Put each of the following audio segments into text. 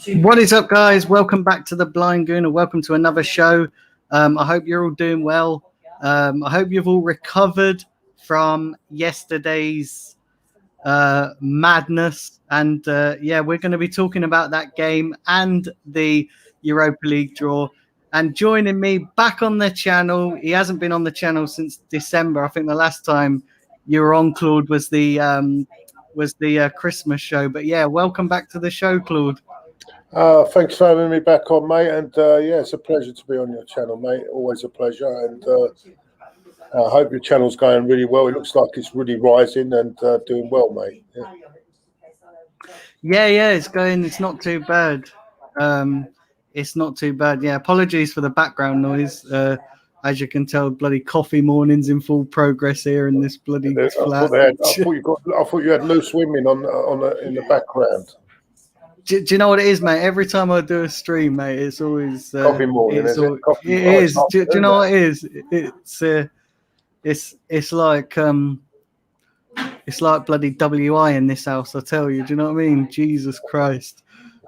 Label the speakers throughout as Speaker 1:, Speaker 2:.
Speaker 1: What is up, guys? Welcome back to the Blind Gooner. Welcome to another show. I hope you're all doing well. I hope you've all recovered from yesterday's madness. And we're going to be talking about that game and the Europa League draw. And joining me back on the channel, he hasn't been on the channel since December. I think the last time you were on, Claude, was the Christmas show. But yeah, welcome back to the show, Claude.
Speaker 2: Thanks for having me back on, mate. And it's a pleasure to be on your channel, mate. Always a pleasure. And I hope your channel's going really well. It looks like it's really rising and doing well, mate.
Speaker 1: Yeah, it's going. It's not too bad. It's not too bad. Yeah, apologies for the background noise. As you can tell, bloody coffee mornings in full progress here in this bloody flat.
Speaker 2: I thought you had loose women in the background.
Speaker 1: Do you know what it is, mate? Every time I do a stream, mate, it's always
Speaker 2: coffee morning. It
Speaker 1: is. Do you know what it is? It's like bloody WI in this house. I tell you. Do you know what I mean? Jesus Christ.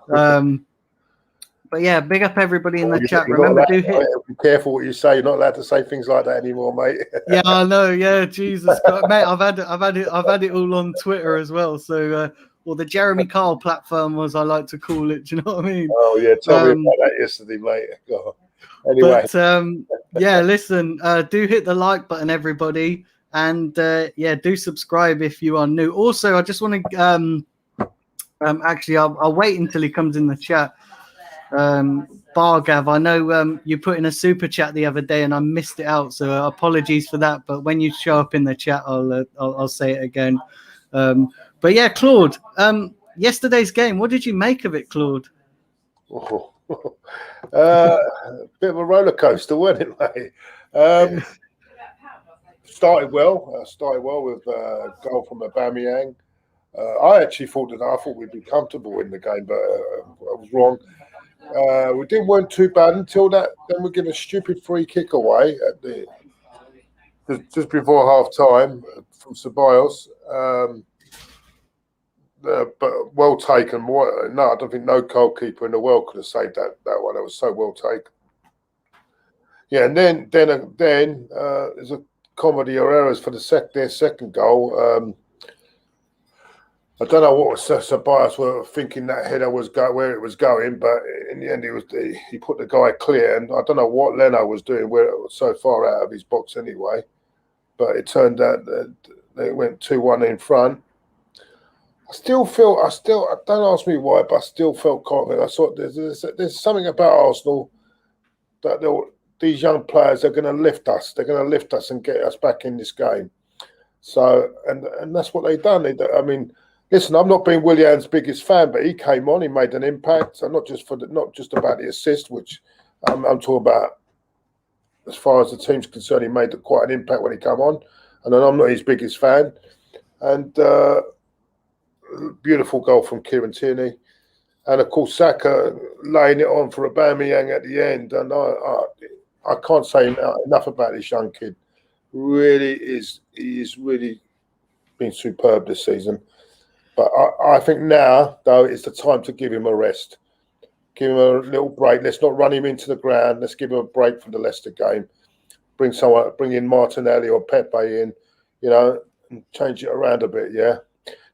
Speaker 1: But yeah, big up everybody in the chat. Remember, be
Speaker 2: careful what you say. You're not allowed to say things like that anymore, mate.
Speaker 1: Yeah, I know. Yeah, Jesus Christ, mate. I've had it all on Twitter as well. So. Or the Jeremy Kyle platform, as I like to call it. Do you know what I mean?
Speaker 2: Oh, yeah. Tell me about that yesterday, mate. God. Anyway.
Speaker 1: But, listen, do hit the like button, everybody. And, do subscribe if you are new. Also, I just want to actually, I'll wait until he comes in the chat. Bargav, I know you put in a super chat the other day and I missed it out. So apologies for that. But when you show up in the chat, I'll say it again. But yeah, Claude, yesterday's game, what did you make of it, Claude?
Speaker 2: Bit of a roller coaster, wasn't it, mate? Started well with a goal from Aubameyang. I actually thought we'd be comfortable in the game, but I was wrong. We weren't too bad until that. Then we give a stupid free kick away just before half time from Ceballos. But well taken. No, I don't think no goalkeeper in the world could have saved that one. It was so well taken. Yeah, and then there's a comedy of errors for their second goal. I don't know what Ceballos were thinking that header was where it was going, but in the end he put the guy clear, and I don't know what Leno was doing where it was so far out of his box anyway. But it turned out that they went 2-1 in front. Don't ask me why, but I still felt confident. I thought there's something about Arsenal that these young players are going to lift us. They're going to lift us and get us back in this game. So, and that's what they've done. I mean, listen, I'm not being Willian's biggest fan, but he came on, he made an impact. So not just about the assist, which I'm talking about as far as the team's concerned. He made quite an impact when he came on, and then I'm not his biggest fan. And beautiful goal from Kieran Tierney, and of course Saka laying it on for Aubameyang at the end. And I can't say enough about this young kid. He is really been superb this season. But I think now though it's the time to give him a rest, give him a little break. Let's not run him into the ground. Let's give him a break from the Leicester game. Bring in Martinelli or Pepe in, and change it around a bit. Yeah.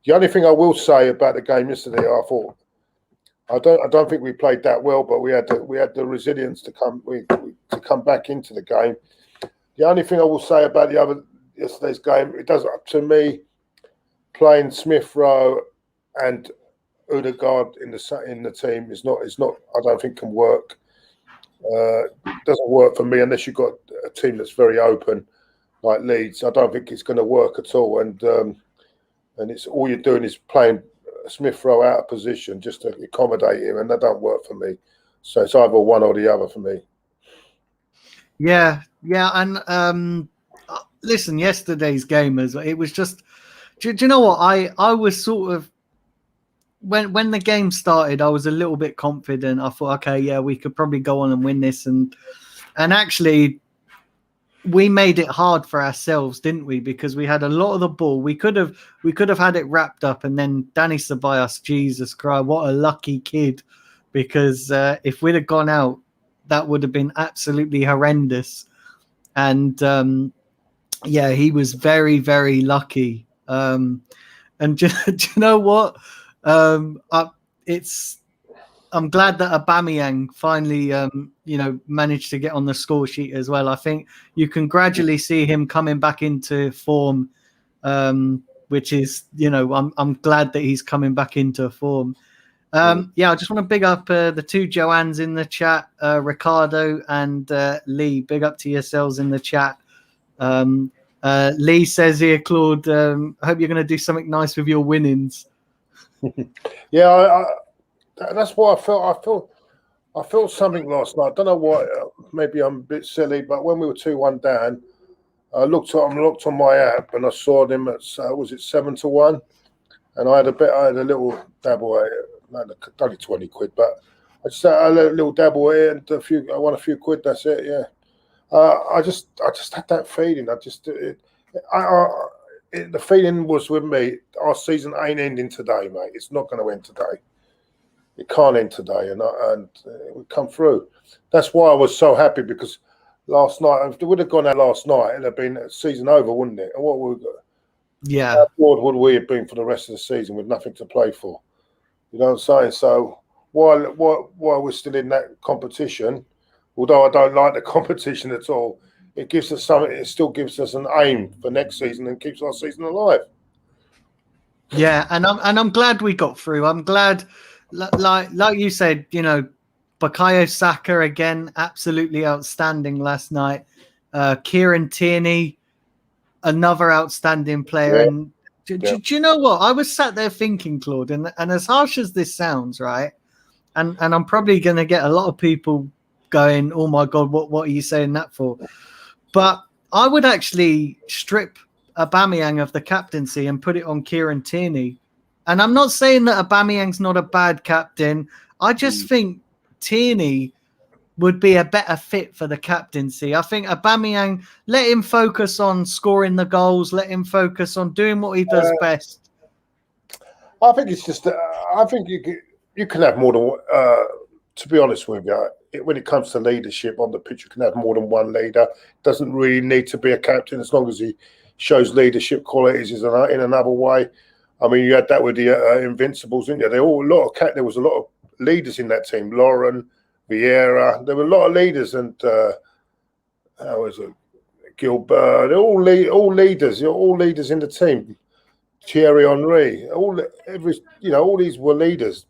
Speaker 2: The only thing I will say about the game yesterday, I don't think we played that well, but we had the resilience to come back into the game. The only thing I will say about yesterday's game, it does, to me, playing Smith Rowe and Odegaard in the team is not. I don't think can work. It doesn't work for me unless you've got a team that's very open like Leeds. I don't think it's going to work at all. And it's all you're doing is playing Smith Rowe out of position just to accommodate him, and that don't work for me. So it's either one or the other for me.
Speaker 1: Yeah, and listen, yesterday's game it was just. Do you know what I was sort of when the game started, I was a little bit confident. I thought, okay, yeah, we could probably go on and win this, and actually. We made it hard for ourselves, didn't we? Because we had a lot of the ball. We could have had it wrapped up, and then Danny Ceballos, Jesus Christ, what a lucky kid because if we'd have gone out, that would have been absolutely horrendous. And yeah, he was very, very lucky. And do you know what? I'm glad that Aubameyang finally, managed to get on the score sheet as well. I think you can gradually see him coming back into form, which is, I'm glad that he's coming back into form. Yeah, I just want to big up the two Joannes in the chat, Ricardo and Lee. Big up to yourselves in the chat. Lee says here, Claude, I hope you're going to do something nice with your winnings.
Speaker 2: Yeah, that's why I felt something last night. I don't know why. Maybe I'm a bit silly, but when we were 2-1 down, I looked on my app and I saw them at was it 7-1, and I had a little dabble at it, only 20 quid, but I just had a little dabble at it and I won a few quid. That's it. Yeah, I just had that feeling. The feeling was with me. Our season ain't ending today, mate. It's not going to end today. It can't end today, and we come through. That's why I was so happy, because last night, if it would have gone out last night, it'd have been season over, wouldn't it? And what would how bored would we have been for the rest of the season with nothing to play for? You know what I'm saying? So while we're still in that competition, although I don't like the competition at all, it gives us something. It still gives us an aim for next season and keeps our season alive.
Speaker 1: Yeah, and I'm glad we got through. I'm glad, like you said, Bukayo Saka again, absolutely outstanding last night. Kieran Tierney, another outstanding player. Yeah. And do you know what? I was sat there thinking, Claude, and as harsh as this sounds, right? And I'm probably going to get a lot of people going, "Oh my God, what are you saying that for?" But I would actually strip Aubameyang of the captaincy and put it on Kieran Tierney. And I'm not saying that Aubameyang's not a bad captain. I just think Tierney would be a better fit for the captaincy. I think Aubameyang, let him focus on scoring the goals. Let him focus on doing what he does best.
Speaker 2: I think it's just, I think you can have more than, to be honest with you, when it comes to leadership on the pitch, you can have more than one leader. Doesn't really need to be a captain, as long as he shows leadership qualities in another way. I mean, you had that with the Invincibles, didn't you? There was a lot of leaders in that team. Lauren, Vieira, there were a lot of leaders, and how was it? Gilbert, they're all leaders. You're all leaders in the team. Thierry Henry, all these were leaders.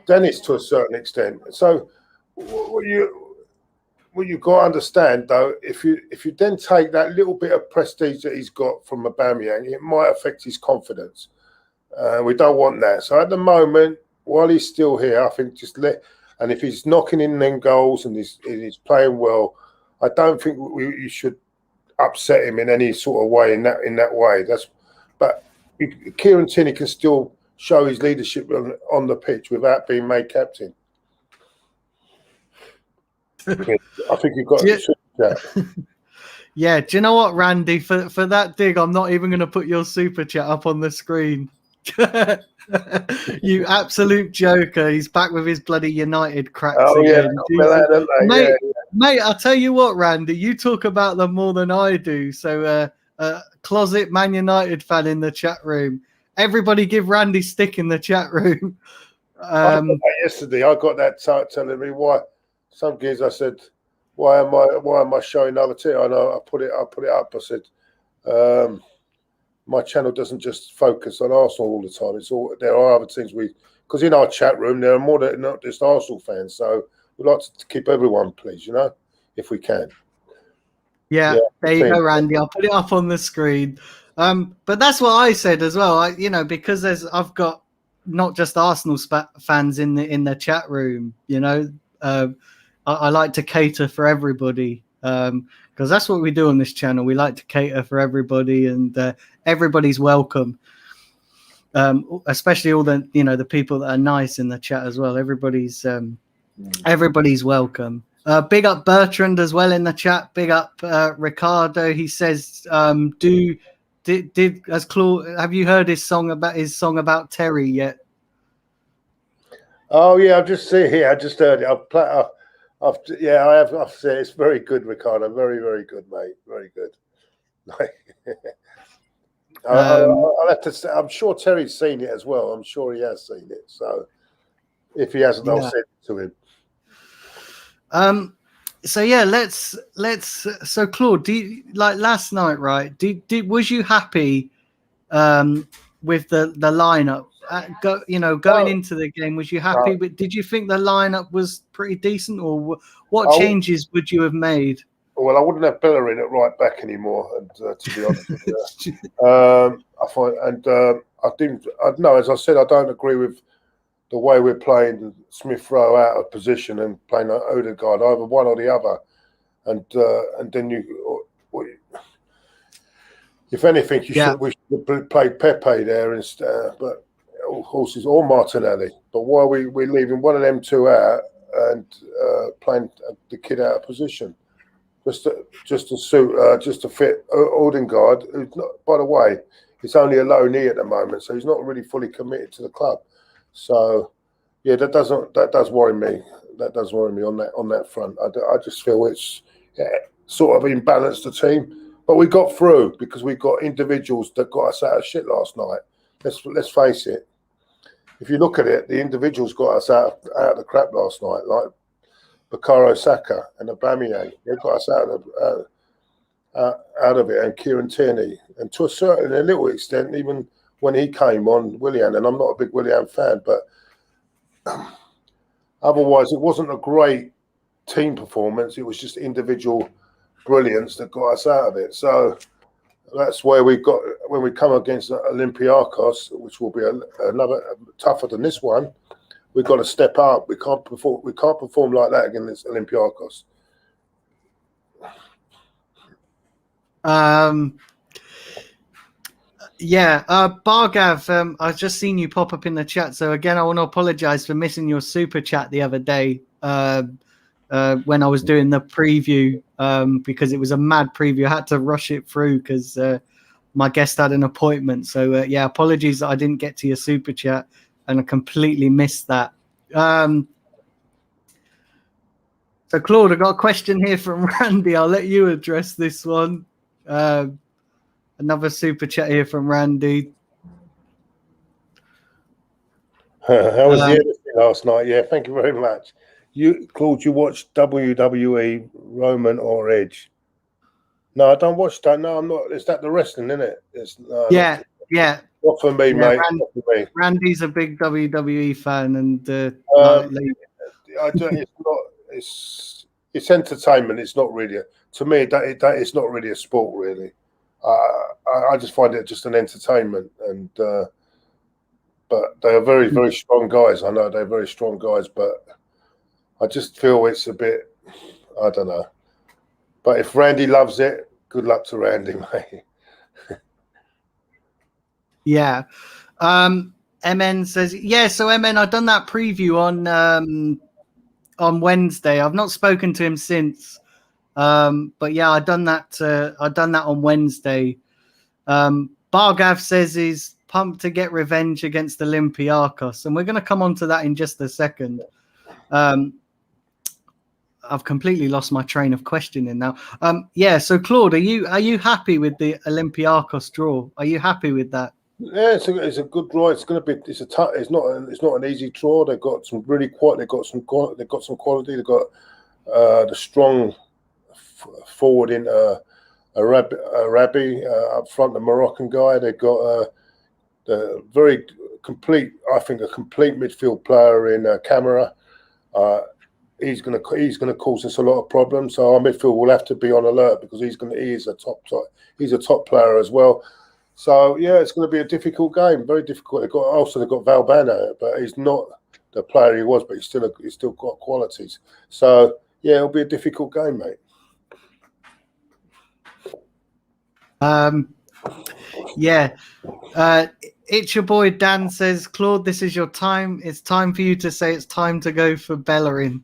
Speaker 2: Dennis, to a certain extent. So what you've got to understand, though, if you then take that little bit of prestige that he's got from Aubameyang, it might affect his confidence. We don't want that. So at the moment, while he's still here, I think and if he's knocking in them goals and he's playing well, I don't think you should upset him in any sort of way in that way. But Kieran Tierney can still show his leadership on the pitch without being made captain. I think you've got to do that.
Speaker 1: Yeah, do you know what, Randy? For that dig, I'm not even going to put your super chat up on the screen. You absolute joker. He's back with his bloody United cracks again. Mate, I'll tell you what, Randy, you talk about them more than I do. So closet Man United fan in the chat room. Everybody give Randy stick in the chat room.
Speaker 2: Yesterday I got that telling me why. Some gears I said, why am I showing other team? I know I put it up. I said, my channel doesn't just focus on Arsenal all the time. There are other things because in our chat room there are more than not just Arsenal fans. So we'd like to keep everyone pleased, if we can.
Speaker 1: Yeah, there you go, Randy. I'll put it up on the screen. But that's what I said as well. Because I've got not just Arsenal fans in the chat room. I like to cater for everybody because that's what we do on this channel. We like to cater for everybody, and everybody's welcome. Especially all the people that are nice in the chat as well. Everybody's welcome. Big up Bertrand as well in the chat. Big up Ricardo. He says, as Claude, have you heard his song about Terry yet?
Speaker 2: Oh yeah, I've just seen here. I just heard it. I have. I've said it's very good, Ricardo. Very, very good, mate. Very good. I'll have to say, I'm sure Terry's seen it as well. I'm sure he has seen it. So if he hasn't, I'll send it to him.
Speaker 1: So yeah, let's. So Claude, do you, like last night, right? Was you happy with the lineup? Going into the game, was you happy? But did you think the lineup was pretty decent, or what changes would you have made?
Speaker 2: Well, I wouldn't have Bellerin at right back anymore, and to be honest with you, I find, and I didn't. No, as I said, I don't agree with the way we're playing Smith Rowe out of position and playing Odegaard, either one or the other, and then if anything, we should have played Pepe there instead, but horses or Martinelli. But why we're leaving one of them two out and playing the kid out of position? Just to fit Odegaard, who's not, by the way, it's only a low knee at the moment, so he's not really fully committed to the club. So, yeah, that does worry me. That does worry me on that front. I just feel it's sort of imbalanced the team, but we got through because we got individuals that got us out of shit last night. Let's face it. If you look at it, the individuals got us out of the crap last night, like Bukayo Saka and Aubameyang. They got us out of it, and Kieran Tierney, and to a little extent, even when he came on, Willian. And I'm not a big Willian fan, but otherwise, it wasn't a great team performance. It was just individual brilliance that got us out of it. So that's where we got when we come against Olympiacos, which will be another tougher than this one. We've got to step up. We can't perform like that against Olympiacos.
Speaker 1: Bargav, I've just seen you pop up in the chat. So again, I want to apologize for missing your super chat the other day when I was doing the preview because it was a mad preview. I had to rush it through because my guest had an appointment. So apologies that I didn't get to your super chat. And I completely missed that. So, Claude, I've got a question here from Randy. I'll let you address this one. Another super chat here from Randy.
Speaker 2: How was the editing last night? Yeah, thank you very much. Claude, you watched WWE, Roman or Edge? No, I don't watch that. No, I'm not. Is that the wrestling, isn't it?
Speaker 1: Yeah.
Speaker 2: Not for me, mate. Not for me.
Speaker 1: Randy's a big WWE fan, and
Speaker 2: it's entertainment. It's not really to me that is not really a sport, really. I just find it just an entertainment, and but they are very, very strong guys. I know they're very strong guys, but I just feel it's a bit. I don't know. But if Randy loves it, good luck to Randy, mate.
Speaker 1: Yeah. MN says, so MN, I've done that preview on Wednesday. I've not spoken to him since. But yeah, I've done that on Wednesday. Bargav says he's pumped to get revenge against Olympiacos, and we're going to come on to that in just a second. I've completely lost my train of questioning now. So Claude, are you happy with the Olympiacos draw? Are you happy with that?
Speaker 2: Yeah, it's a good draw. It's going to be. It's not an easy draw. They've got some really quality. They've got some quality. They've got the strong forward in Arabi up front, the Moroccan guy. They've got the very complete. I think a complete midfield player in Camara. He's going to cause us a lot of problems. So our midfield will have to be on alert because he's a top player as well. So yeah, it's going to be a difficult game, very difficult. They've got Valbana, but he's not the player he was, but he's still got qualities. So yeah, it'll be a difficult game, mate.
Speaker 1: It's your boy Dan says, Claude, this is your time. It's time for you to say it's time to go for Bellerin.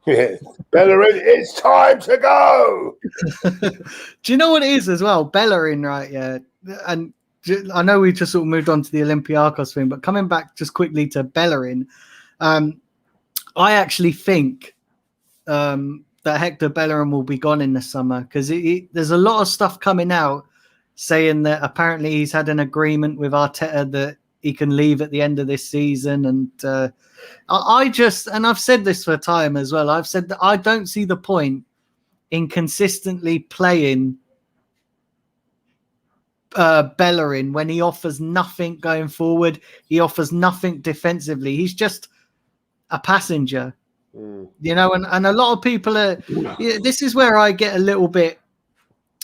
Speaker 2: Yeah, Bellerin, it's time to go.
Speaker 1: Do you know what it is as well? Bellerin, right? Yeah. And I know we just sort of moved on to the Olympiacos thing, but coming back just quickly to Bellerin, I actually think that Hector Bellerin will be gone in the summer because there's a lot of stuff coming out saying that apparently he's had an agreement with Arteta that he can leave at the end of this season. And and I've said this for a time as well, I've said that I don't see the point in consistently playing Bellerin when he offers nothing going forward. He offers nothing defensively. He's just a passenger. You know, and a lot of people are. This is where I get a little bit,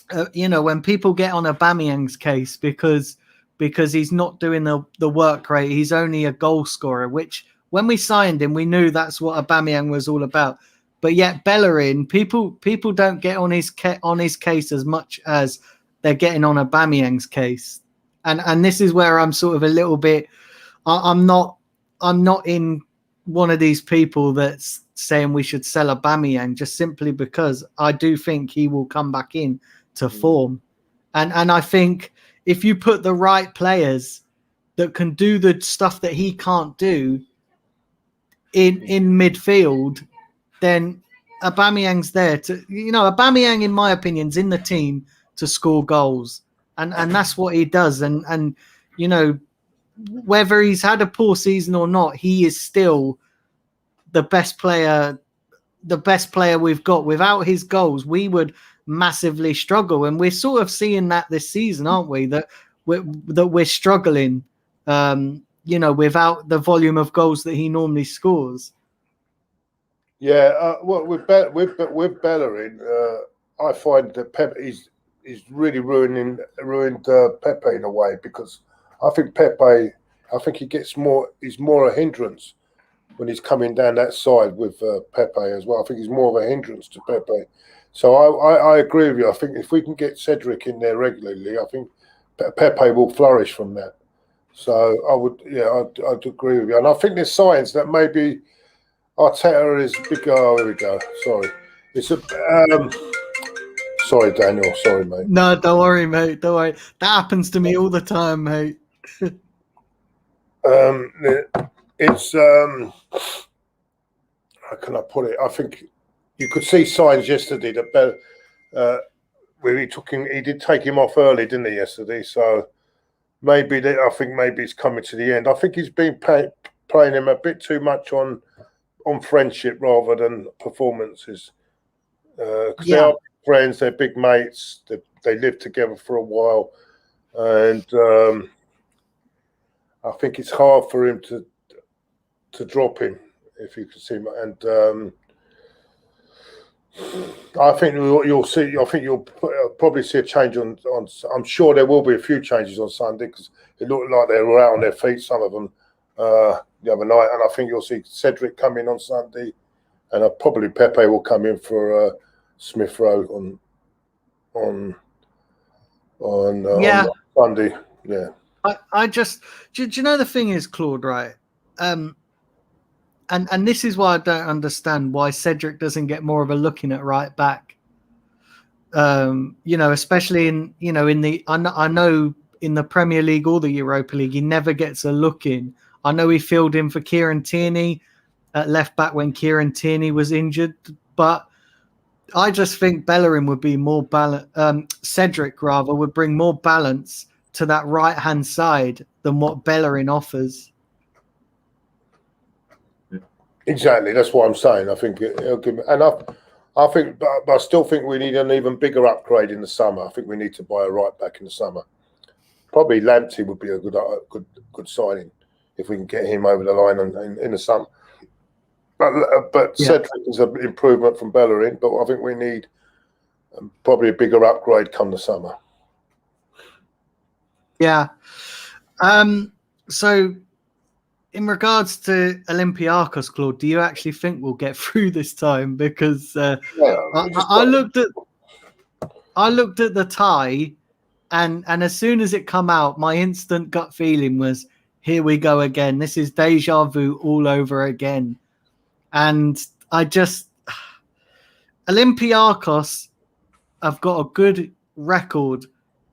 Speaker 1: when people get on Aubameyang's case because he's not doing the work rate. He's only a goal scorer, which when we signed him, we knew that's what Aubameyang was all about. But yet Bellerin, people don't get on his case as much as they're getting on Aubameyang's case, and this is where I'm sort of a little bit. I'm not in one of these people that's saying we should sell Aubameyang just simply because I do think he will come back in to form. And I think if you put the right players that can do the stuff that he can't do in midfield, then Aubameyang's there to, Aubameyang, in my opinion, is in the team to score goals. And that's what he does. And whether he's had a poor season or not, he is still the best player we've got. Without his goals, we would massively struggle, and we're sort of seeing that this season, aren't we? That we're struggling, without the volume of goals that he normally scores.
Speaker 2: Yeah, well, with Bellerin, I find that Pepe is really ruined Pepe in a way, because I think he gets more. He's more a hindrance when he's coming down that side with Pepe as well. I think he's more of a hindrance to Pepe. So I agree with you. I think if we can get Cedric in there regularly, I think Pepe will flourish from that. So I'd agree with you. And I think there's signs that maybe Arteta is bigger. Oh, here we go. Sorry. It's a sorry, Daniel. Sorry, mate.
Speaker 1: No, don't worry, mate. Don't worry. That happens to me all the time, mate.
Speaker 2: It's how can I put it? I think you could see signs yesterday that where he did take him off early, didn't he, yesterday? So I think maybe it's coming to the end. I think he's been playing him a bit too much on friendship rather than performances. Because they are friends, they're big mates, they lived together for a while, and I think it's hard for him to drop him, if you can see. And I think you'll see. I think you'll probably see a change on. I'm sure there will be a few changes on Sunday, because it looked like they were out on their feet, some of them, the other night. And I think you'll see Cedric come in on Sunday, and probably Pepe will come in for Smith Rowe on Sunday. Yeah.
Speaker 1: I just do you know the thing is, Claude, right? And this is why I don't understand why Cedric doesn't get more of a look in at right back. Especially in the I know in the Premier League or the Europa League, he never gets a look in. I know he filled in for Kieran Tierney at left back when Kieran Tierney was injured, but I just think Bellerin would be more Cedric rather would bring more balance to that right hand side than what Bellerin offers.
Speaker 2: Exactly, that's what I'm saying. I think it'll give me, and I think, but I still think we need an even bigger upgrade in the summer. I think we need to buy a right back in the summer. Probably Lamptey would be a good signing if we can get him over the line in the summer. But Cedric is an improvement from Bellerin, but I think we need probably a bigger upgrade come the summer. Yeah.
Speaker 1: So, in regards to Olympiacos, Claude, do you actually think we'll get through this time? Because I looked at the tie, and as soon as it come out, my instant gut feeling was, here we go again. This is deja vu all over again. And Olympiacos have got a good record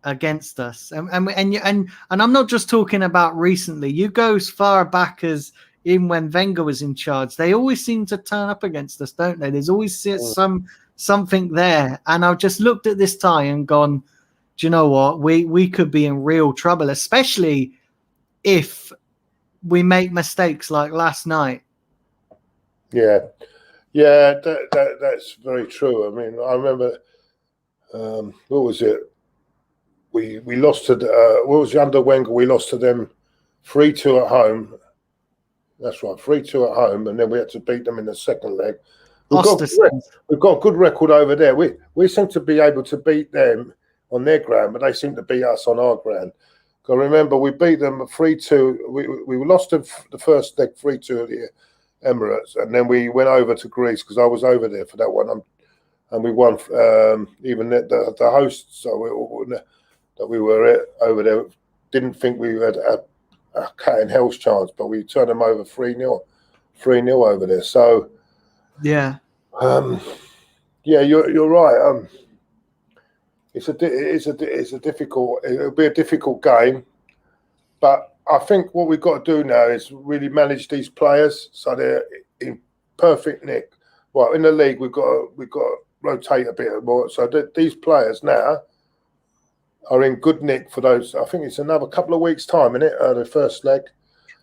Speaker 1: against us, and I'm not just talking about recently. You go as far back as even when Wenger was in charge. They always seem to turn up against us, don't they? There's always something there. And I've just looked at this tie and gone, do you know what? We could be in real trouble, especially if we make mistakes like last night.
Speaker 2: Yeah, that's very true. I mean, I remember, what was it? We lost to what was it, under Wenger? We lost to them 3-2 at home. That's right, 3-2 at home, and then we had to beat them in the second leg. We've got a good record over there. We seem to be able to beat them on their ground, but they seem to beat us on our ground. I remember we beat them 3-2. We lost them the first leg 3-2 at the Emirates, and then we went over to Greece because I was over there for that one, and we won. Even the hosts, that we were over there, didn't think we had a cat in hell's chance, but we turned them over 3-0 over there. So
Speaker 1: yeah,
Speaker 2: you're right. It'll be a difficult game, but I think what we've got to do now is really manage these players so they're in perfect nick. Well, in the league we've got to rotate a bit more so that these players now are in good nick for those. I think it's another couple of weeks' time, isn't it? The first leg,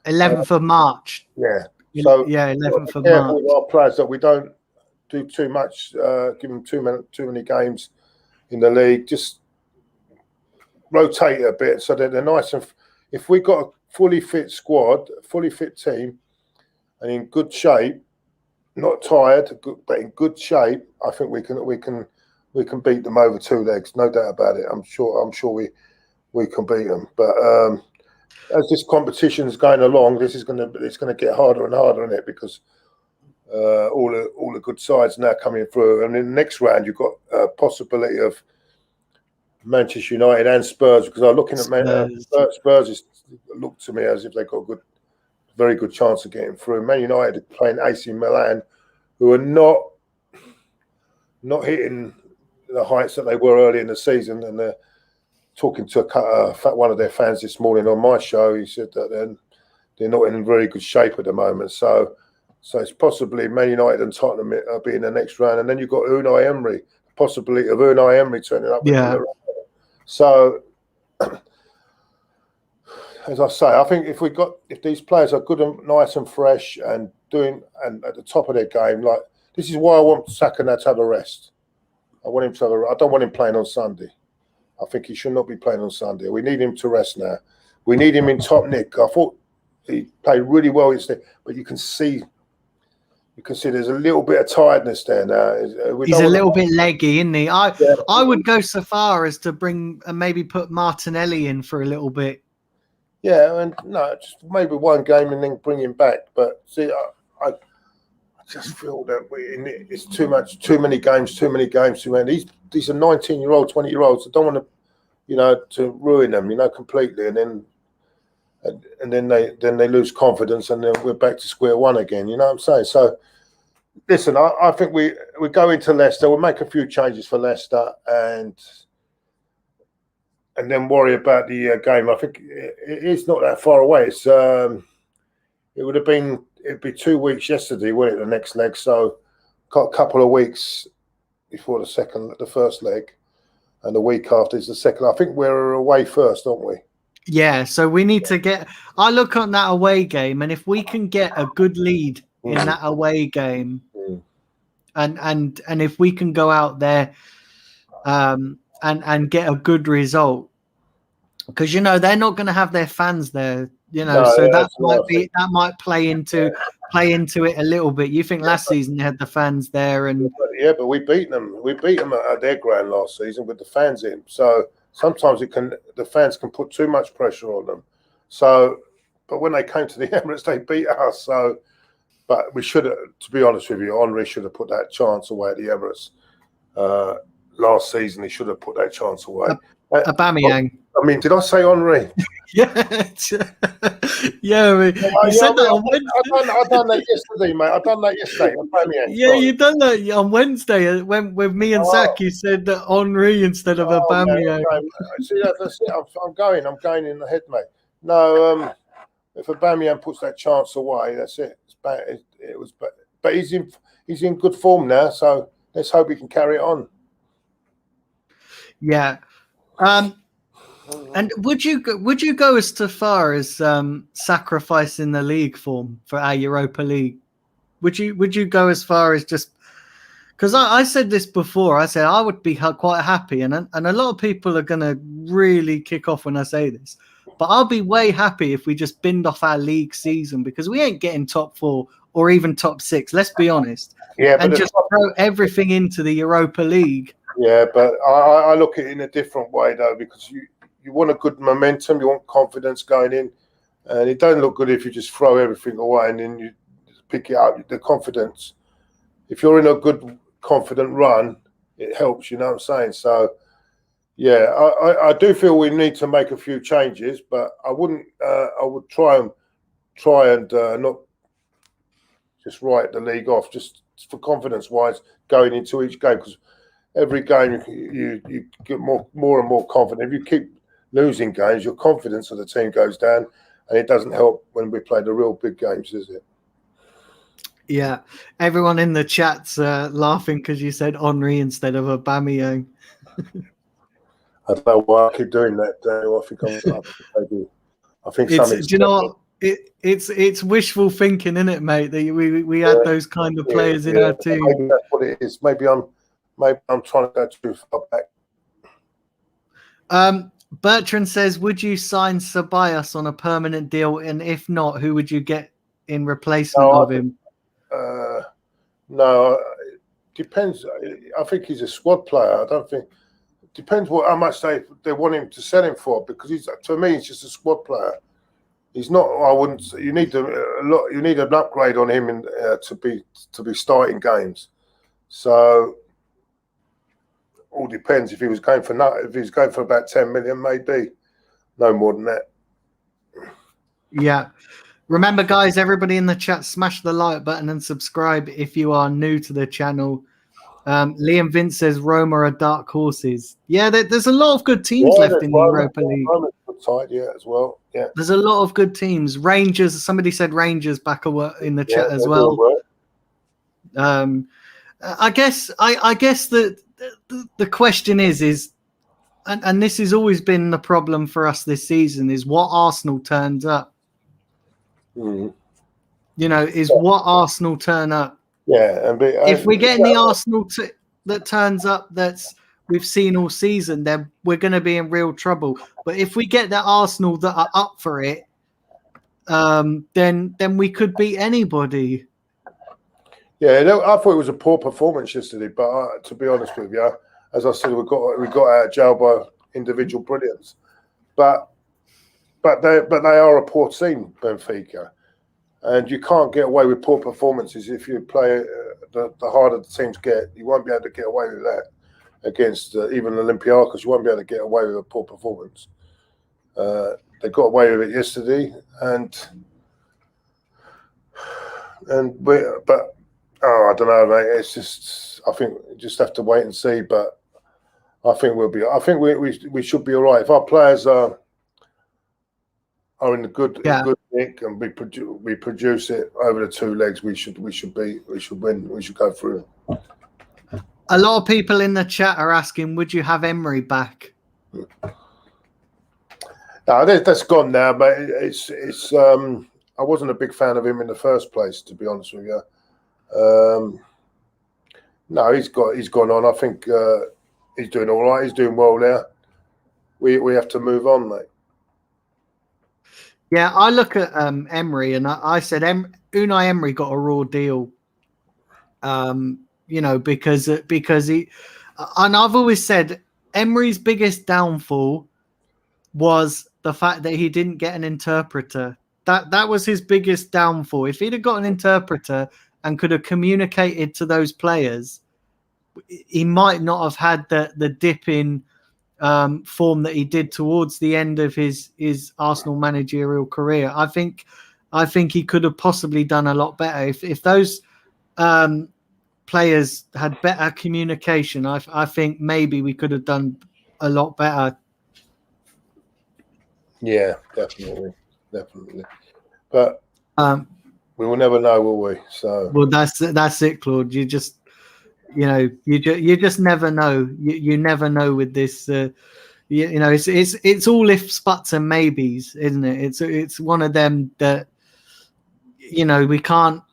Speaker 1: 11th of March.
Speaker 2: Yeah. So
Speaker 1: 11th of
Speaker 2: careful
Speaker 1: March.
Speaker 2: with our players that we don't do too much, give them too many games in the league. Just rotate it a bit so that they're nice. And if we got a fully fit squad, a fully fit team, and in good shape, not tired, but in good shape, I think we can beat them over 2 legs, no doubt about it. I'm sure we can beat them. But as this competition is going along, it's going to get harder and harder, isn't it? Because all the good sides now coming through, and in the next round you've got a possibility of Manchester United and Spurs. Because I'm looking at Spurs look to me as if they've got a very good chance of getting through. Man United are playing AC Milan, who are not hitting the heights that they were early in the season, and they're talking to one of their fans this morning on my show. He said that they're not in very good shape at the moment. So it's possibly Man United and Tottenham be in the next round, and then you've got Unai Emery, possibility of Unai Emery turning up.
Speaker 1: Yeah.
Speaker 2: So as I say, I think if these players are good and nice and fresh and at the top of their game, like this is why I want Saka now to have a rest. I don't want him playing on Sunday. I think he should not be playing on Sunday. We need him to rest now. We need him in top nick. I thought he played really well yesterday, but you can see there's a little bit of tiredness there now.
Speaker 1: He's a little bit leggy, isn't he? I would go so far as to bring and maybe put Martinelli in for a little bit.
Speaker 2: Yeah, and no, just maybe one game and then bring him back. But see, I just feel that it's too many games. These are 19-year-old, 20-year-olds. I don't want to, to ruin them, completely, and then they lose confidence, and then we're back to square one again. You know what I'm saying? So, listen, I think we go into Leicester. We'll make a few changes for Leicester, and then worry about the game. I think it's not that far away. It'd be 2 weeks yesterday, wouldn't it? The next leg, so got a couple of weeks before the first leg, and the week after is the second. I think we're away first, aren't we?
Speaker 1: Yeah, so we need to get. I look on that away game, and if we can get a good lead in that away game, and if we can go out there, and get a good result, because they're not going to have their fans there. So that might play into it a little bit. You think last season they had the fans there, and
Speaker 2: but we beat them. We beat them at their ground last season with the fans in. So sometimes the fans can put too much pressure on them. So, but when they came to the Emirates, they beat us. So, but we should have, to be honest with you, Henry should have put that chance away at the Emirates last season. He should have put that chance away.
Speaker 1: Aubameyang.
Speaker 2: I mean, did I say Henry?
Speaker 1: Yeah. Yeah. You said that on Wednesday.
Speaker 2: I done that yesterday, mate. I done that yesterday.
Speaker 1: Yeah, you done that on Wednesday when with me and Zach. You said that Henry instead of Aubameyang.
Speaker 2: See, that's it. I'm going in the head, mate. No, If Aubameyang puts that chance away, that's it. It's bad. It was bad. But he's in good form now, so let's hope he can carry it on.
Speaker 1: Yeah. And would you go as far as sacrificing the league form for our Europa League? Would you go as far as just because I said this before? I said I would be quite happy, and a lot of people are going to really kick off when I say this, but I'll be way happy if we just binned off our league season because we ain't getting top 4 or even top 6. Let's be honest.
Speaker 2: Yeah,
Speaker 1: and just throw everything into the Europa League.
Speaker 2: Yeah, but I look at it in a different way though, because you want a good momentum, you want confidence going in, and it don't look good if you just throw everything away and then you pick it up. The confidence, if you're in a good confident run, it helps. You know what I'm saying? So, yeah, I do feel we need to make a few changes, but I wouldn't. I would try and not just write the league off, just for confidence wise going into each game, because every game you get more and more confident. If you keep losing games, your confidence of the team goes down, and it doesn't help when we play the real big games, is it?
Speaker 1: Yeah, everyone in the chat's laughing because you said Henry instead of Aubameyang.
Speaker 2: I don't know why I keep doing that, Daniel. I think something.
Speaker 1: Do you know what? It's wishful thinking, isn't it, mate? That we had those kind of players in our team.
Speaker 2: Maybe that's what it is. Maybe I'm trying to go too far
Speaker 1: back. Bertrand says, would you sign Ceballos on a permanent deal? And if not, who would you get in replacement of him?
Speaker 2: No, it depends. I think he's a squad player. I don't think it depends how much they want him to sell him for, because to me he's just a squad player. He's not. I wouldn't. You need You need an upgrade on him to be starting games. So all depends. If he was going for about 10 million, maybe no more than that.
Speaker 1: Yeah. Remember, guys, everybody in the chat, smash the like button and subscribe if you are new to the channel. Liam Vince says Roma are dark horses. Yeah, there's a lot of good teams left in the Europa League.
Speaker 2: Side, as well. Yeah,
Speaker 1: there's a lot of good teams. Rangers. Somebody said Rangers back in the chat as well. I guess that the question is, and this has always been the problem for us this season, is what Arsenal turns up.
Speaker 2: Mm-hmm.
Speaker 1: You know, what Arsenal turn up.
Speaker 2: Yeah,
Speaker 1: if we get in the Arsenal that turns up that's we've seen all season, then we're going to be in real trouble. But if we get that Arsenal that are up for it, then we could beat anybody.
Speaker 2: Yeah, I thought it was a poor performance yesterday, but to be honest with you, as I said, we got out of jail by individual brilliance. But they are a poor team, Benfica, and you can't get away with poor performances if you play. The harder the teams get, you won't be able to get away with that against even Olympiacos. You won't be able to get away with a poor performance. They got away with it yesterday, but I don't know, mate. It's just, I think you just have to wait and see. But I think we should be all right if our players are in a good nick and we produce it over the 2 legs. We should win. We should go through.
Speaker 1: A lot of people in the chat are asking, would you have Emery back?
Speaker 2: No, that's gone now. But it's I wasn't a big fan of him in the first place, to be honest with you. No, he's gone on. I think he's doing all right. He's doing well now. We have to move on, mate.
Speaker 1: Yeah, I look at Emery and I said Unai Emery got a raw deal. You know, because he, and I've always said Emery's biggest downfall was the fact that he didn't get an interpreter. That was his biggest downfall. If he'd have got an interpreter and could have communicated to those players, he might not have had the dip in form that he did towards the end of his Arsenal managerial career. I think he could have possibly done a lot better if those players had better communication. I think maybe we could have done a lot better.
Speaker 2: Yeah, definitely. But
Speaker 1: Um,
Speaker 2: we will never know, will we? So
Speaker 1: well, that's it, Claude. You just you just never know. You never know with this. It's all ifs, buts, and maybes, isn't it? It's one of them that we can't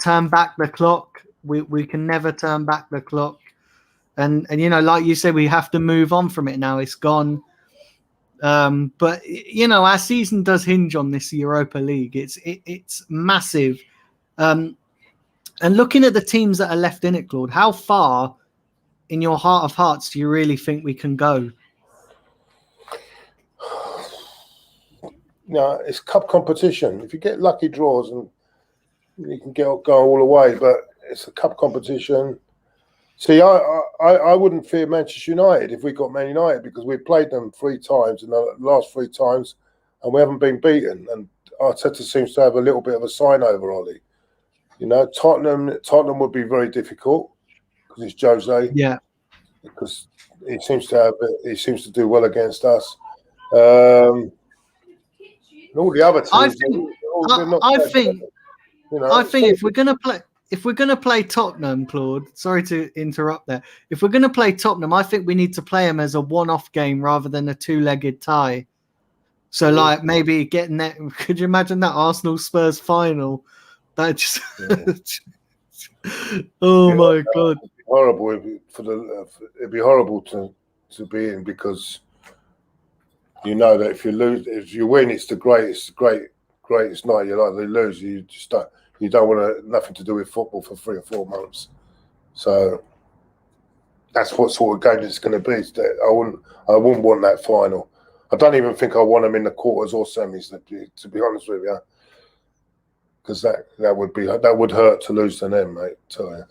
Speaker 1: turn back the clock. We can never turn back the clock, and like you said, we have to move on from it now. It's gone. But our season does hinge on this Europa League. It's massive. And looking at the teams that are left in it, Claude, how far in your heart of hearts do you really think we can go?
Speaker 2: no, it's cup competition. If you get lucky draws, and you can go all the way, but it's a cup competition. See, I wouldn't fear Manchester United if we got Man United, because we played them 3 times in the last 3 times, and we haven't been beaten. And Arteta seems to have a little bit of a sign over Ollie. Tottenham would be very difficult because it's Jose.
Speaker 1: Yeah,
Speaker 2: because he seems to do well against us. And all the other teams,
Speaker 1: I think if we're gonna play Tottenham, Claude, sorry to interrupt there. If we're gonna play Tottenham, I think we need to play them as a one-off game rather than a 2-legged tie. So, like, maybe getting that. Could you imagine that Arsenal Spurs final? That just. Oh my God!
Speaker 2: It'd be horrible it'd be horrible to be in, because that if you win, it's the greatest night. You like, they lose, you just don't want nothing to do with football for 3 or 4 months. So that's what sort of game it's going to be. I wouldn't want that final. I don't even think I want them in the quarters or semis, to be honest with you, because that would hurt to lose to them, mate. Tell you.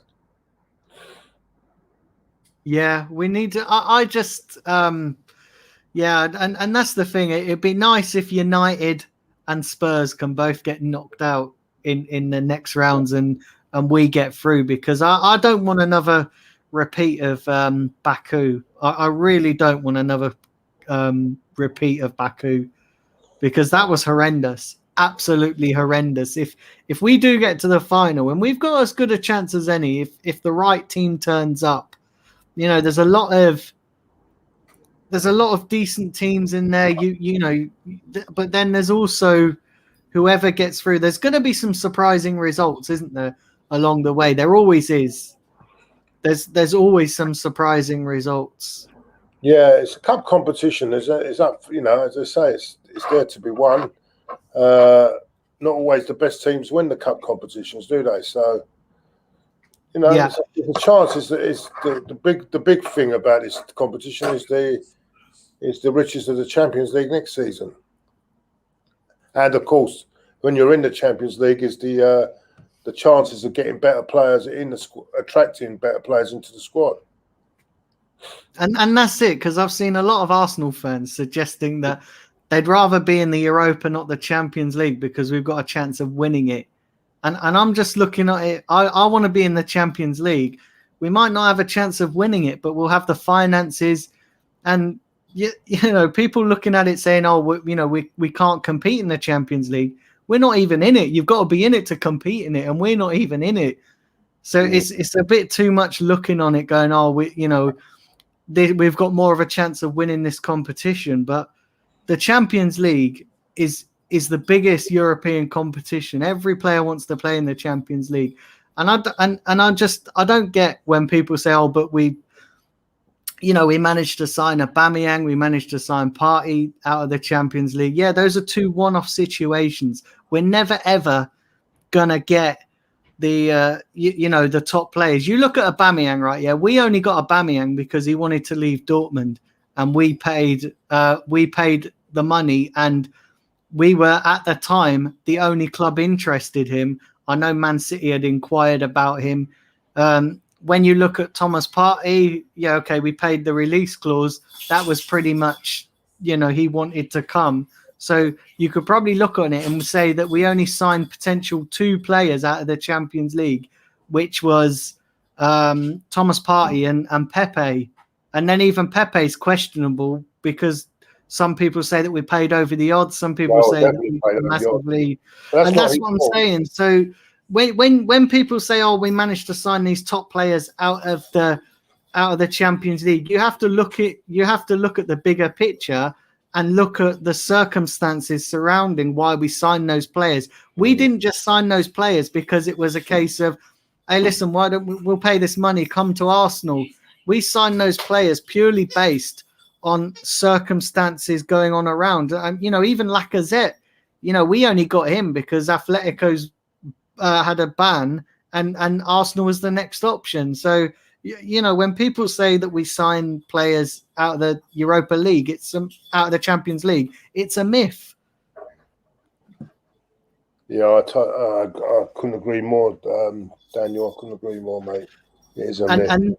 Speaker 1: Yeah, we need to. I just, and that's the thing. It'd be nice if United and Spurs can both get knocked out in the next rounds, and we get through, because I don't want another repeat of Baku. I really don't want another repeat of Baku, because that was horrendous. Absolutely horrendous. If we do get to the final, and we've got as good a chance as any, if the right team turns up, there's a lot of decent teams in there, but then there's also whoever gets through. There's going to be some surprising results, isn't there, along the way? There always is. There's always some surprising results.
Speaker 2: Yeah, it's a cup competition. It's up, as I say, it's there to be won. Not always the best teams win the cup competitions, do they? So, the chances is the big thing about this competition is the riches of the Champions League next season. And of course, when you're in the Champions League, is the chances of getting better players in the attracting better players into the squad.
Speaker 1: And that's it, because I've seen a lot of Arsenal fans suggesting that they'd rather be in the Europa, not the Champions League, because we've got a chance of winning it. And I'm just looking at it. I want to be in the Champions League. We might not have a chance of winning it, but we'll have the finances. And people looking at it saying, "Oh, we can't compete in the Champions League." We're not even in it. You've got to be in it to compete in it, and we're not even in it. So it's a bit too much looking on it, going, "Oh, we've got more of a chance of winning this competition." But the Champions League is the biggest European competition. Every player wants to play in the Champions League, and I don't get when people say, "Oh, but we managed to sign Aubameyang, we managed to sign Partey out of the Champions League." Yeah, those are 2 one-off situations. We're never ever gonna get the top players. You look at Aubameyang, right? Yeah, we only got Aubameyang because he wanted to leave Dortmund, and we paid the money, and we were at the time the only club interested in him. I know Man City had inquired about him. When you look at Thomas Partey, yeah, okay, we paid the release clause. That was pretty much, he wanted to come. So you could probably look on it and say that we only signed potential 2 players out of the Champions League, which was Thomas Partey and Pepe. And then even Pepe's questionable, because Some people say that we paid over the odds. Some people
Speaker 2: Well,
Speaker 1: say that
Speaker 2: definitely
Speaker 1: we
Speaker 2: paid over the odds.
Speaker 1: massively,
Speaker 2: That's
Speaker 1: and
Speaker 2: not
Speaker 1: that's
Speaker 2: his
Speaker 1: what I'm
Speaker 2: fault.
Speaker 1: saying. So when people say, "Oh, we managed to sign these top players out of the Champions League," you have to look at the bigger picture and look at the circumstances surrounding why we signed those players. We didn't just sign those players because it was a case of, hey, listen, why don't we'll pay this money, come to Arsenal. We signed those players purely based on circumstances going on around. Even Lacazette, we only got him because Atletico's had a ban and Arsenal was the next option. So, when people say that we sign players out of the Europa League, out of the Champions League, it's a myth.
Speaker 2: Yeah, I couldn't agree more, Daniel. I couldn't agree more, mate. It is a myth.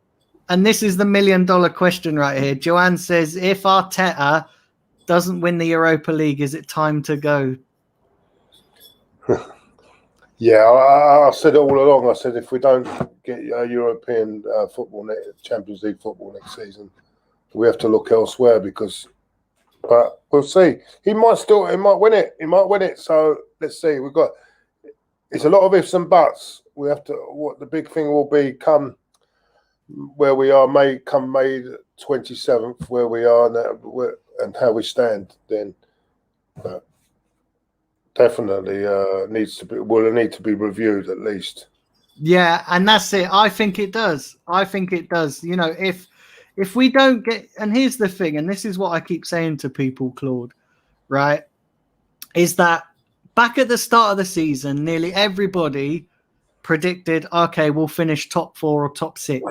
Speaker 1: And this is the $1 million question right here. Joanne says, if Arteta doesn't win the Europa League, is it time to go?
Speaker 2: Yeah, I said it all along. I said if we don't get European football, Champions League football next season, we have to look elsewhere but we'll see. He might win it. So let's see. It's a lot of ifs and buts. We have to. What the big thing will be come where we are May 27th, where we are now, and how we stand then. Definitely will need to be reviewed at least.
Speaker 1: Yeah, and that's it. I think it does. If we don't get, and here's the thing, and this is what I keep saying to people, Claude, right, is that back at the start of the season, nearly everybody predicted, okay, we'll finish top 4 or top 6,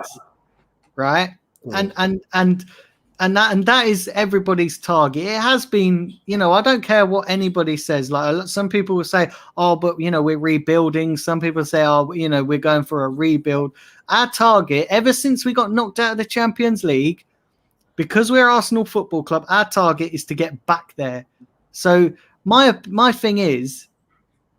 Speaker 1: right? And that is everybody's target. It has been, I don't care what anybody says. Like some people will say, oh, but we're rebuilding. Some people say, oh, we're going for a rebuild. Our target, ever since we got knocked out of the Champions League, because we're Arsenal Football Club, our target is to get back there. So my thing is,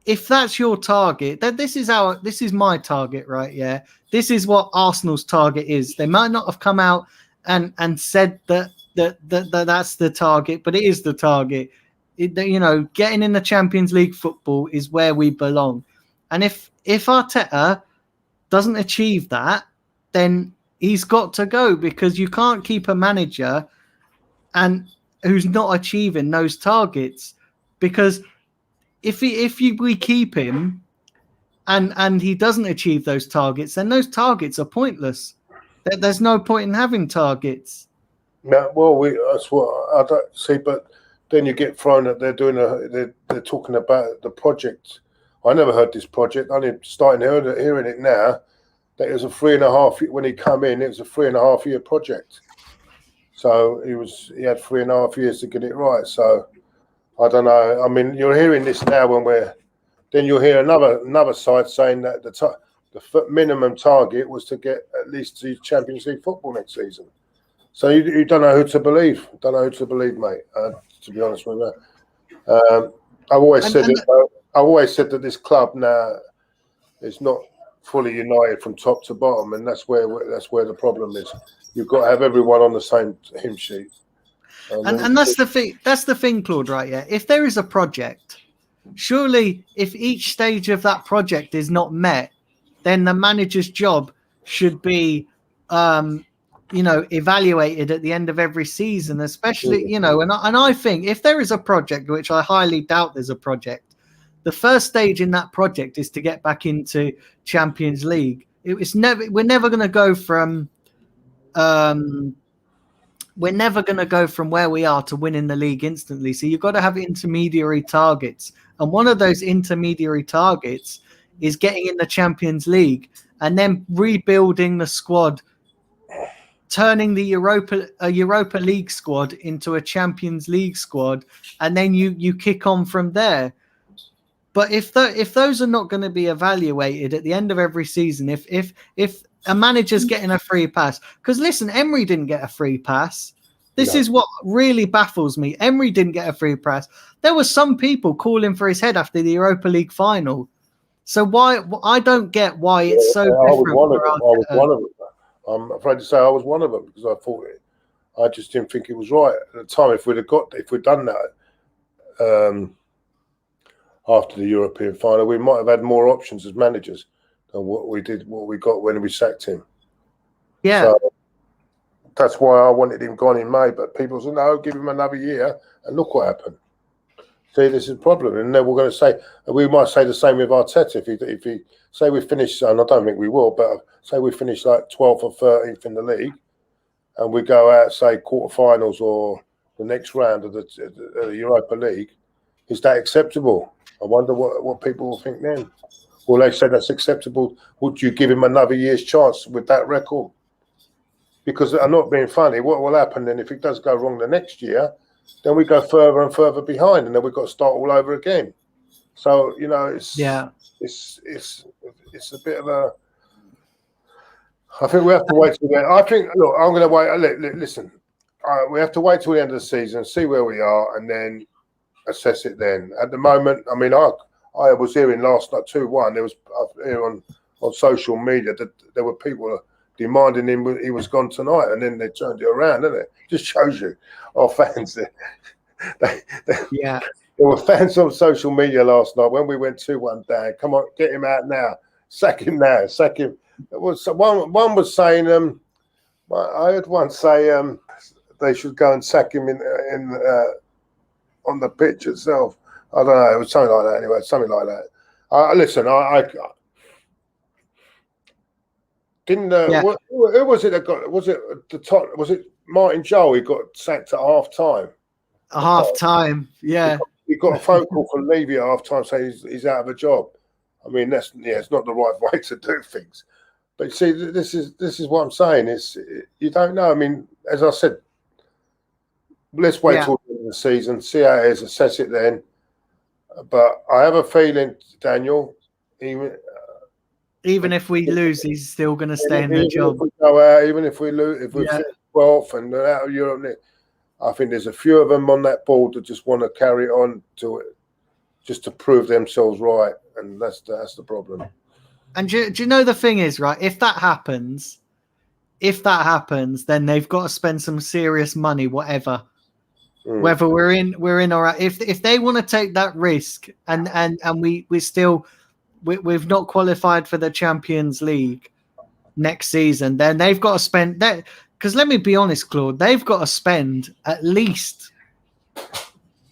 Speaker 1: if that's your target, then this is my target, right? Yeah, this is what Arsenal's target is. They might not have come out and said that that's the target, but it is the target. Getting in the Champions League football is where we belong. And if Arteta doesn't achieve that, then he's got to go, because you can't keep a manager and who's not achieving those targets. Because if we keep him and he doesn't achieve those targets, then those targets are pointless. There's no point in having targets.
Speaker 2: No, well, that's what I don't see. But then you get thrown that they're talking about the project. I never heard this project. I'm starting hearing it now. That it was a 3.5 when he come in. It was a 3.5 year project. So he had 3.5 years to get it right. So I don't know. I mean, you're hearing this now then you'll hear another side saying that the minimum target was to get at least to Champions League football next season. So you don't know who to believe. Don't know who to believe, mate. To be honest with you, I've always said that this club now is not fully united from top to bottom, and that's where the problem is. You've got to have everyone on the same hymn sheet.
Speaker 1: And that's the thing. That's the thing, Claude. Right? Yeah. If there is a project, surely if each stage of that project is not met, then the manager's job should be, evaluated at the end of every season, especially, and I think if there is a project, which I highly doubt there's a project, the first stage in that project is to get back into Champions League. We're never going to go from, where we are to winning the league instantly. So you've got to have intermediary targets. And one of those intermediary targets is getting in the Champions League and then rebuilding the squad, turning the Europa League squad into a Champions League squad, and then you kick on from there. But if those are not going to be evaluated at the end of every season, if a manager's getting a free pass, because listen, Emery didn't get a free pass. This is what really baffles me. Emery didn't get a free pass. There were some people calling for his head after the Europa League final. So why? I don't get why it's so different.
Speaker 2: I was one of them. I'm afraid to say I was one of them, because I just didn't think it was right at the time. If we'd done that after the European final, we might have had more options as managers than what we got when we sacked him.
Speaker 1: Yeah.
Speaker 2: So that's why I wanted him gone in May. But people said, no, give him another year, and look what happened. See, this is a problem, and then we're going to say, we might say the same with Arteta. If he say we finish, and I don't think we will, but say we finish like 12th or 13th in the league, and we go out, say, quarterfinals or the next round of the Europa League, is that acceptable? I wonder what people will think then. Will they say that's acceptable? Would you give him another year's chance with that record? Because I'm not being funny. What will happen then if it does go wrong the next year? Then we go further and further behind, and then we've got to start all over again. So it's a bit of a. I think we have to wait till then. I think. Look, I'm going to wait. Listen, we have to wait till the end of the season, see where we are, and then assess it. Then, at the moment, I mean, I was hearing last night 2-1. There was here on social media that there were people demanding him. He was gone tonight, and then they turned it around, didn't it? Just shows you our fans.
Speaker 1: Yeah.
Speaker 2: There were fans on social media last night when we went 2-1 down. Come on, get him out now. Sack him now. Sack him. It was one was saying. I heard one say they should go and sack him in on the pitch itself. I don't know. It was something like that. Anyway, something like that. Listen, I didn't. Who was it that got? Was it the top? Was it Martin Joel? He got sacked at half time.
Speaker 1: A half time, yeah.
Speaker 2: He got a phone call from Levy at half time saying he's out of a job. I mean, it's not the right way to do things. But see, this is what I'm saying. It's you don't know. I mean, as I said, let's wait till the end of the season, see how it is, assess it then. But I have a feeling, Daniel,
Speaker 1: even if we lose, he's still going to stay in the job.
Speaker 2: If we go out, even if we lose, if we're 12th and they're out of Europe, I think there's a few of them on that board that just want to carry on to it, just to prove themselves right, and that's the problem. And
Speaker 1: do you know the thing is, right? If that happens, then they've got to spend some serious money, whatever. Whether we're in or out. If they want to take that risk, and we've not qualified for the Champions League next season, then they've got to spend that. Because let me be honest, Claude, they've got to spend at least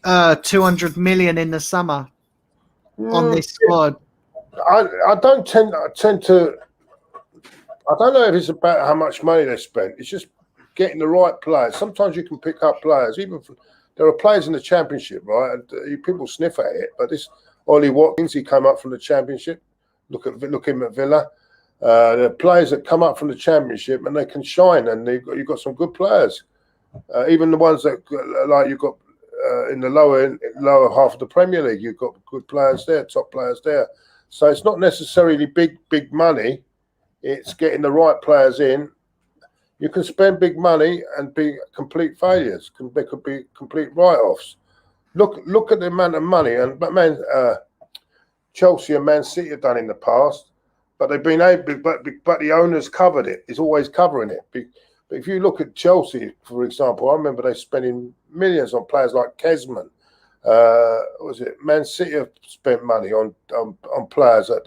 Speaker 1: 200 million in the summer on this squad.
Speaker 2: I don't tend to. I don't know if it's about how much money they spent. It's just getting the right players. Sometimes you can pick up players. There are players in the Championship, right? And people sniff at it, but this Ollie Watkins, he came up from the Championship. Look at him at Villa. There are players that come up from the Championship and they can shine, and you've got some good players. Even the ones that like you've got in the lower half of the Premier League, you've got good players there, top players there. So it's not necessarily big money. It's getting the right players in. You can spend big money and be complete failures. They could be complete write-offs. Look at the amount of money, Chelsea and Man City have done in the past. But they've been able, but the owners covered it. It's always covering it. But if you look at Chelsea, for example, I remember they spending millions on players like Kesman. Was it Man City have spent money on players that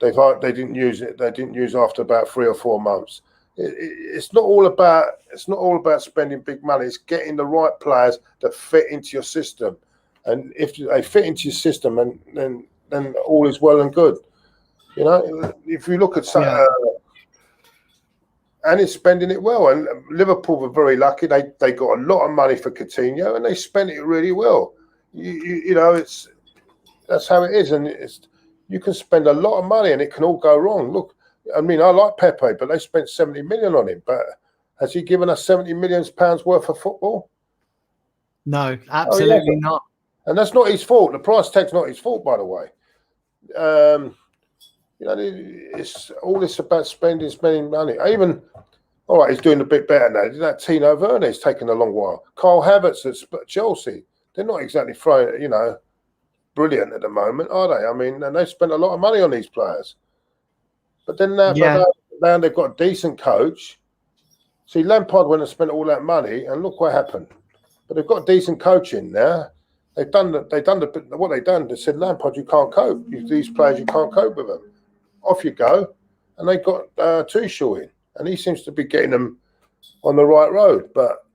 Speaker 2: they didn't use it. They didn't use after about 3 or 4 months. It's not all about spending big money. It's getting the right players that fit into your system. And if they fit into your system, and then all is well and good. You know, if you look at and it's spending it well. And Liverpool were very lucky. They got a lot of money for Coutinho, and they spent it really well. You know, that's how it is, and you can spend a lot of money, and it can all go wrong. Look, I mean, I like Pepe, but they spent 70 million on him. But has he given us 70 million pounds worth of football?
Speaker 1: No, absolutely not.
Speaker 2: And that's not his fault. The price tag's not his fault, by the way. You know, it's all this about spending money. All right, he's doing a bit better now. That Tino Werner's taken a long while. Kyle Havertz at Chelsea. They're not exactly throwing, brilliant at the moment, are they? I mean, and they spent a lot of money on these players. But then now they've got a decent coach. See, Lampard went and spent all that money, and look what happened. But they've got decent coaching now. What they done. They said, Lampard, you can't cope. These players, you can't cope with them. Off you go. And they got Tuchel in, and he seems to be getting them on the right road. But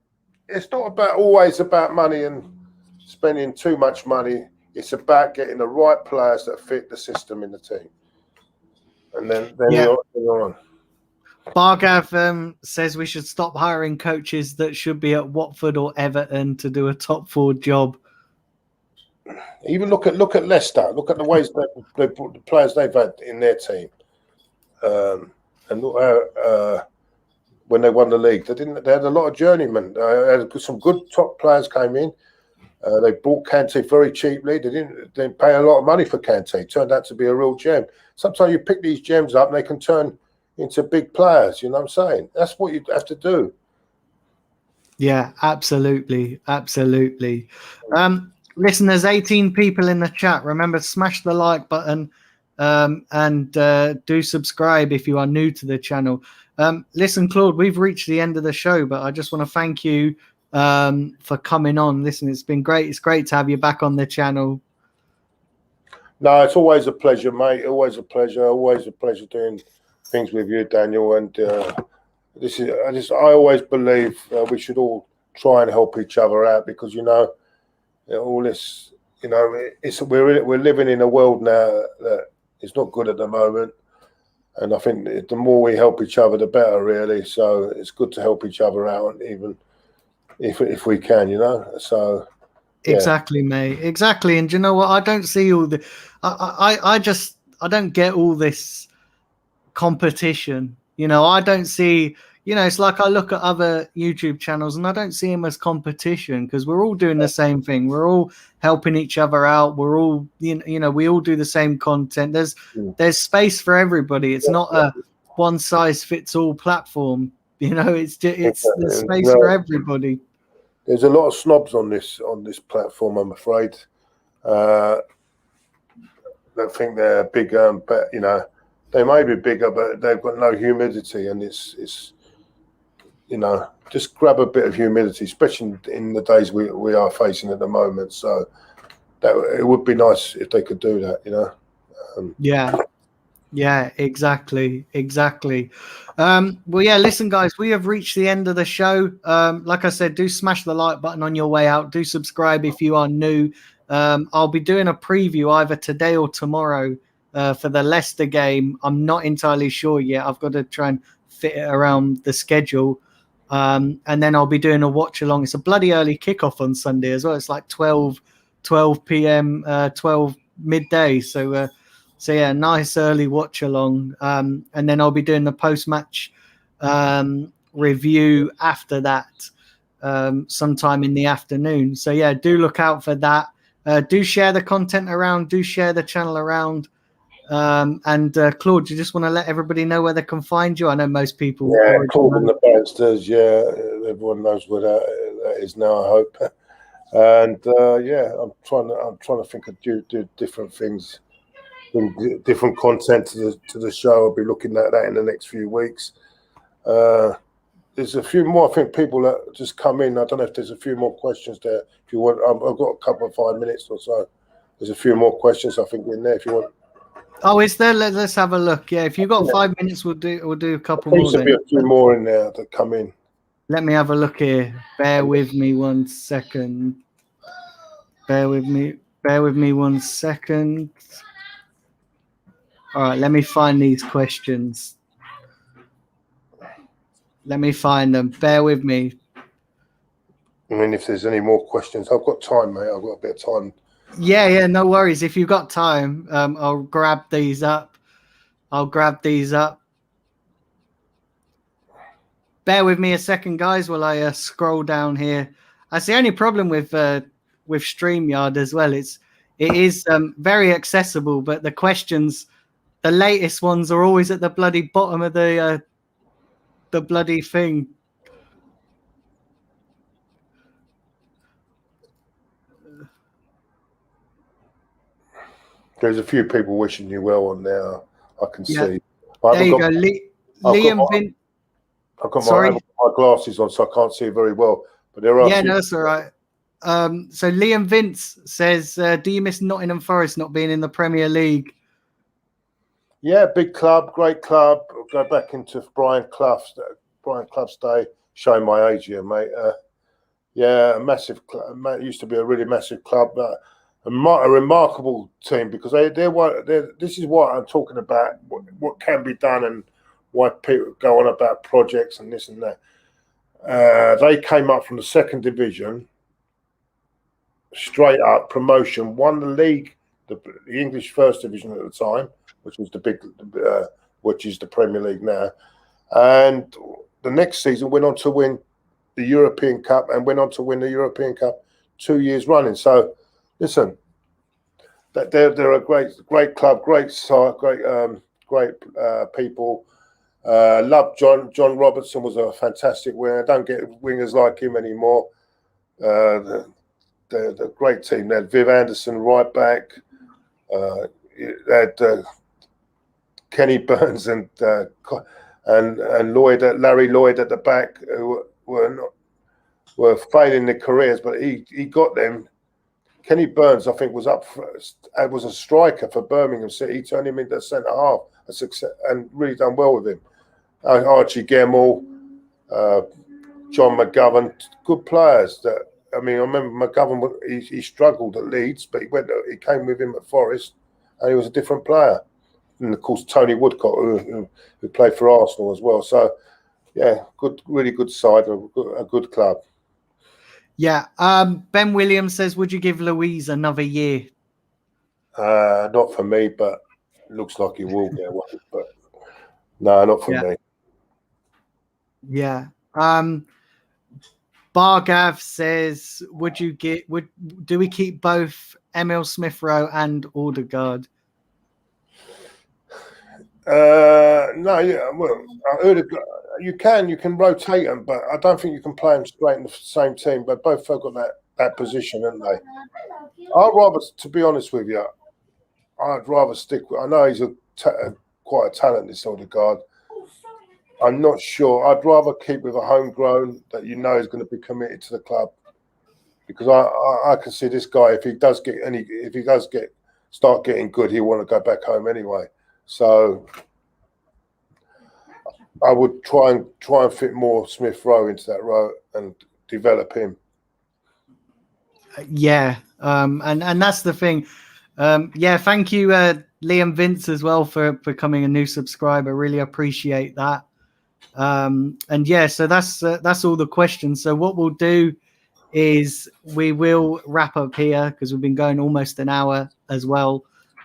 Speaker 2: it's not always about money and spending too much money. It's about getting the right players that fit the system in the team. And then you're on.
Speaker 1: Bargav says we should stop hiring coaches that should be at Watford or Everton to do a top 4 job.
Speaker 2: Even look at Leicester. Look at the ways that they put the players they've had in their team, and look how when they won the league, they had a lot of journeymen. Some good top players came in. They bought Kante very cheaply. They didn't pay a lot of money for Kante. It turned out to be a real gem. Sometimes you pick these gems up and they can turn into big players. You know what I'm saying? That's what you have to do.
Speaker 1: Yeah, absolutely. Listen, there's 18 people in the chat. Remember, smash the like button and do subscribe if you are new to the channel. Listen, Claude, we've reached the end of the show, but I just want to thank you for coming on. Listen, it's been great. It's great to have you back on the channel.
Speaker 2: No, it's always a pleasure, mate. Always a pleasure. Always a pleasure doing things with you, Daniel. And I always believe we should all try and help each other out because all this, we're living in a world now that is not good at the moment, and I think the more we help each other, the better, really. So it's good to help each other out, even if we can, So yeah.
Speaker 1: Exactly, mate. Exactly. And do you know what? I don't see all the. I don't get all this competition. I don't see. It's like I look at other YouTube channels and I don't see them as competition because we're all doing the same thing. We're all helping each other out. We're all, we all do the same content. There's space for everybody. It's not a one size fits all platform. There's space for everybody.
Speaker 2: There's a lot of snobs on this platform, I'm afraid. That think they're bigger, but they may be bigger, but they've got no humility, and it's just grab a bit of humility, especially in the days we are facing at the moment. So that it would be nice if they could do that,
Speaker 1: Yeah, exactly. Well, yeah, listen, guys, we have reached the end of the show. Like I said, do smash the like button on your way out. Do subscribe if you are new. I'll be doing a preview either today or tomorrow for the Leicester game. I'm not entirely sure yet. I've got to try and fit it around the schedule. And then I'll be doing a watch along. It's a bloody early kickoff on Sunday as well. It's like 12 p.m., 12 midday. So yeah, nice early watch along. And then I'll be doing the post-match review after that sometime in the afternoon. So yeah, do look out for that. Do share the content around. Do share the channel around. And Claude, you just want to let everybody know where they can find you? I know most people.
Speaker 2: Yeah, Claude and the Bansters. Yeah, everyone knows where that is now, I hope. And yeah, I'm trying to think of do different things, different content to the show. I'll be looking at that in the next few weeks. There's a few more, I think, people that just come in. I don't know if there's a few more questions there. If you want, I've got a couple of 5 minutes or so. There's a few more questions, I think, in there if you want.
Speaker 1: Oh, is there? Let's have a look. Yeah, if you've got 5 minutes, we'll do a couple more.
Speaker 2: There'll be a few more in there that come in.
Speaker 1: Let me have a look here. Bear with me 1 second. Bear with me 1 second. All right, let me find these questions. Let me find them. Bear with me.
Speaker 2: I mean, if there's any more questions, I've got time, mate. I've got a bit of time.
Speaker 1: Yeah, no worries. If you've got time, I'll grab these up. Bear with me a second, guys, while I scroll down here. That's the only problem with StreamYard as well. It is very accessible, but the questions, the latest ones, are always at the bloody bottom of the bloody thing.
Speaker 2: There's a few people wishing you well on there. I can see.
Speaker 1: There you go.
Speaker 2: I've got
Speaker 1: Sorry?
Speaker 2: my glasses on, so I can't see very well. But there are.
Speaker 1: Yeah, no, that's all right. So Liam Vince says, do you miss Nottingham Forest not being in the Premier League?
Speaker 2: Yeah, big club, great club. I'll go back into Brian Clough's day, showing my age here, mate. Yeah, a massive club. It used to be a really massive club, a remarkable team, because this is what I'm talking about, what can be done and why people go on about projects and this and that. They came up from the second division, straight up promotion, won the league, the English first division at the time, which was which is the Premier League now, and the next season went on to win the European Cup and went on to win the European Cup 2 years running. So, listen, that they're a great club, great side, great people. Love John Robertson was a fantastic winger. Don't get wingers like him anymore. The great team. They had Viv Anderson right back. They had Kenny Burns and Lloyd, Larry Lloyd at the back, who were failing their careers, but he got them. Kenny Burns, I think, was a striker for Birmingham City. He turned him into a centre half, a success, and really done well with him. Archie Gemmell, John McGovern, good players. I remember McGovern. He struggled at Leeds, but he came with him at Forest, and he was a different player. And of course, Tony Woodcock, who played for Arsenal as well. So, yeah, really good side, a good club.
Speaker 1: Yeah. Ben Williams says, would you give Louise another year?
Speaker 2: Not for me, but it looks like he will get one. But no, not for me.
Speaker 1: Yeah. Bargav says, do we keep both Emil Smith Rowe and Odegaard?
Speaker 2: No, yeah, well, you can rotate them, but I don't think you can play them straight in the same team. But both have got that position, haven't they? To be honest with you, I'd rather stick with. I know he's quite a talent, this Odegaard. I'm not sure. I'd rather keep with a homegrown that you know is going to be committed to the club, because I can see this guy, if he does start getting good, he'll want to go back home anyway. So I would try and fit more Smith Rowe into that row and develop him.
Speaker 1: Yeah, and that's the thing. Yeah, thank you, Liam Vince, as well for becoming a new subscriber. Really appreciate that. And yeah, so that's all the questions. So what we'll do is we will wrap up here, because we've been going almost an hour as well.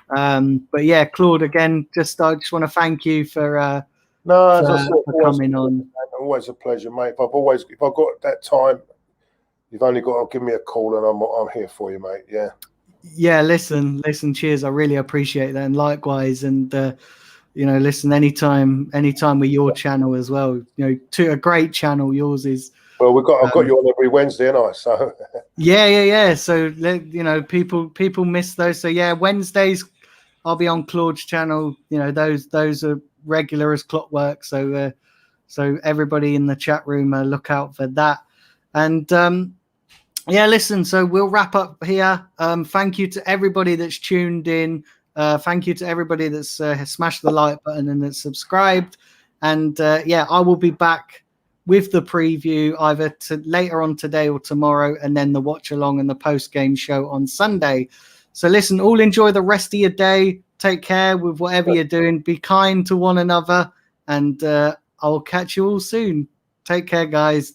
Speaker 1: But yeah, Claude, again, I just want to thank you for coming on.
Speaker 2: Always a pleasure, mate. If I've got that time, you've only got to give me a call, and I'm here for you, mate. Yeah. Yeah.
Speaker 1: Listen. Cheers. I really appreciate that, and likewise. And listen, anytime with your channel as well. To a great channel. Yours is.
Speaker 2: Well, I've got you on every Wednesday, and So.
Speaker 1: Yeah. So people miss those. So yeah, Wednesdays I'll be on Claude's channel. Those are regular as clockwork. So everybody in the chat room, look out for that. And yeah, listen. So we'll wrap up here. Thank you to everybody that's tuned in. Thank you to everybody that's smashed the like button and that's subscribed. And yeah, I will be back with the preview either later on today or tomorrow, and then the watch along and the post game show on Sunday. So listen, all enjoy the rest of your day. Take care with whatever you're doing. Be kind to one another, and I'll catch you all soon. Take care, guys.